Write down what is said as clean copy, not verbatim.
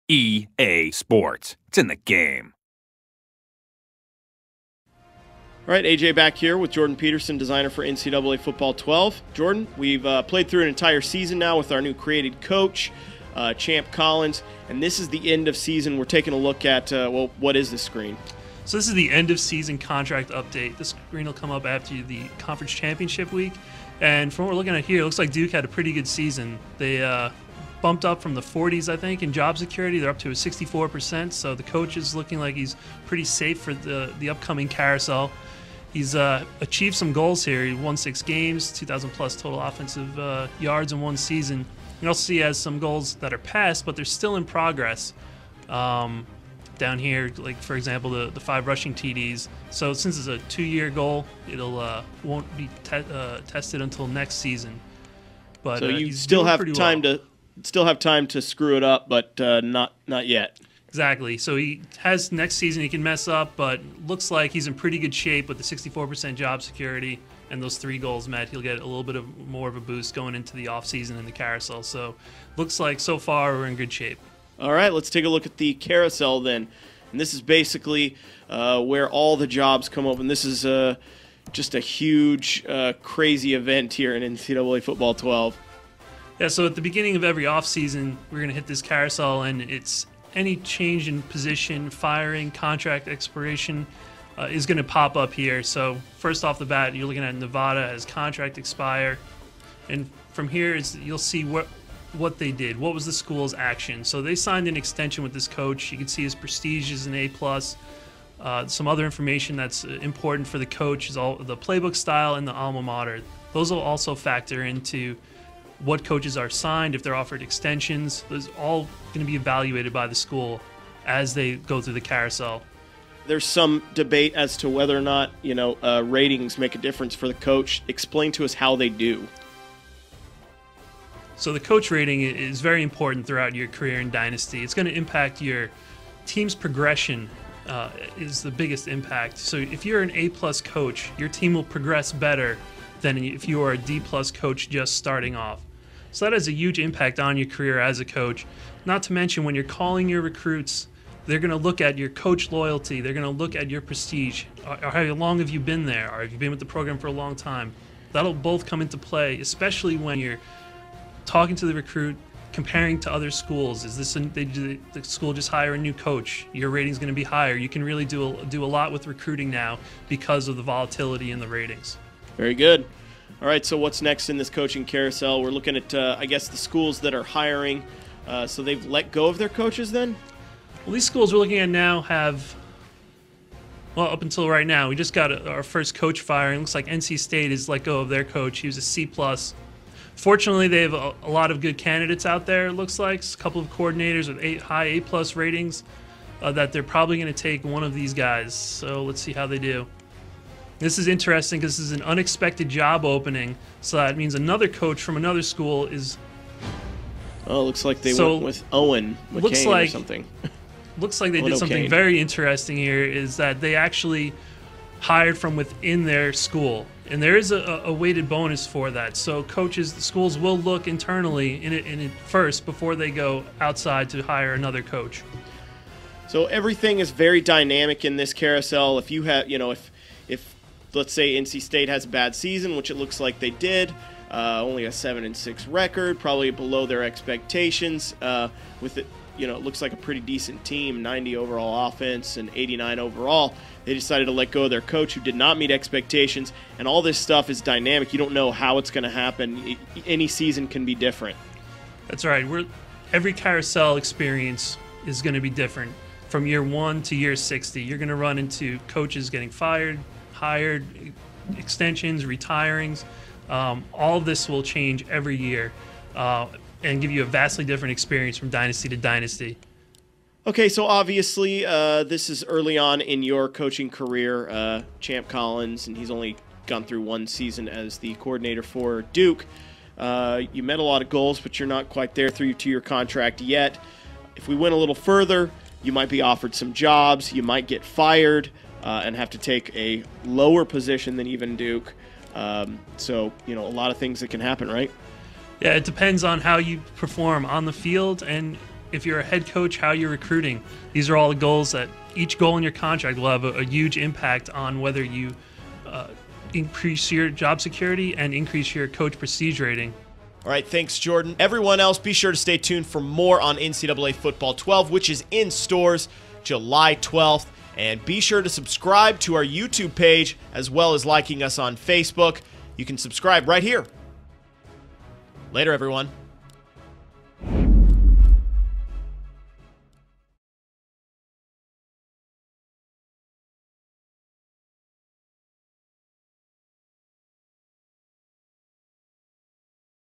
EA Sports. It's in the game. All right, AJ back here with Jordan Peterson, designer for NCAA Football 12. Jordan, we've played through an entire season now with our new created coach, Champ Collins, and this is the end of season. We're taking a look at, what is this screen? So this is the end of season contract update. This screen will come up after the conference championship week. And from what we're looking at here, it looks like Duke had a pretty good season. They bumped up from the 40s, I think, in job security. They're up to a 64%. So the coach is looking like he's pretty safe for the upcoming carousel. He's achieved some goals here. He won 6 games, 2,000-plus total offensive yards in one season. You also see he has some goals that are passed, but they're still in progress. Down here, like, for example, the 5 rushing TDs. So since it's a 2-year goal, it'll won't be tested until next season. But so you still have time to screw it up, but not yet. Exactly. So he has next season he can mess up, but looks like he's in pretty good shape with the 64% job security and those 3 goals met. He'll get a little bit more of a boost going into the offseason in the carousel. So looks like so far we're in good shape. All right, let's take a look at the carousel then. And this is basically where all the jobs come up. And this is just a huge, crazy event here in NCAA Football 12. Yeah, so at the beginning of every offseason, we're going to hit this carousel, and it's any change in position, firing, contract expiration is going to pop up here. So first off the bat, you're looking at Nevada as contract expire. And from here, you'll see what they did. What was the school's action? So they signed an extension with this coach. You can see his prestige is an A+. Some other information that's important for the coach is all the playbook style and the alma mater. Those will also factor into what coaches are signed, if they're offered extensions. Those are all going to be evaluated by the school as they go through the carousel. There's some debate as to whether or not, ratings make a difference for the coach. Explain to us how they do. So the coach rating is very important throughout your career in Dynasty. It's going to impact your team's progression is the biggest impact. So if you're an A+ coach, your team will progress better than if you are a D+ coach just starting off. So that has a huge impact on your career as a coach. Not to mention when you're calling your recruits, they're going to look at your coach loyalty. They're going to look at your prestige. How long have you been there? Or have you been with the program for a long time? That'll both come into play, especially when you're talking to the recruit, comparing to other schools. Is this the school just hire a new coach? Your rating's going to be higher. You can really do a lot with recruiting now because of the volatility in the ratings. Very good. All right, so what's next in this coaching carousel? We're looking at, the schools that are hiring. So they've let go of their coaches then? Well, these schools we're looking at now have, up until right now, we just got our first coach firing. Looks like NC State has let go of their coach. He was a C+. Fortunately, they have a lot of good candidates out there, it looks like. A couple of coordinators with high A+ ratings that they're probably going to take one of these guys. So let's see how they do. This is interesting because this is an unexpected job opening, so that means another coach from another school is... Oh, it looks like they went with Owen McCain or something. Looks like they did something very interesting here, is that they actually hired from within their school. And there is a weighted bonus for that. So the schools will look internally in it first before they go outside to hire another coach. So everything is very dynamic in this carousel. If you have, if let's say NC State has a bad season, which it looks like they did, only a 7-6 record, probably below their expectations. With it, it looks like a pretty decent team, 90 overall offense and 89 overall. They decided to let go of their coach who did not meet expectations, and all this stuff is dynamic. You don't know how it's going to happen. Any season can be different. That's right. Every carousel experience is going to be different. From year 1 to year 60, you're going to run into coaches getting fired, hired, extensions, retirings. All of this will change every year and give you a vastly different experience from dynasty to dynasty. Okay, so obviously this is early on in your coaching career, Champ Collins, and he's only gone through 1 season as the coordinator for Duke. You met a lot of goals, but you're not quite there through to your contract yet. If we went a little further, you might be offered some jobs. You might get fired and have to take a lower position than even Duke. So, a lot of things that can happen, right? Yeah, it depends on how you perform on the field and if you're a head coach, how you're recruiting. These are all the goals that each goal in your contract will have a huge impact on whether you increase your job security and increase your coach prestige rating. All right, thanks, Jordan. Everyone else, be sure to stay tuned for more on NCAA Football 12, which is in stores July 12th. And be sure to subscribe to our YouTube page as well as liking us on Facebook. You can subscribe right here. Later, everyone.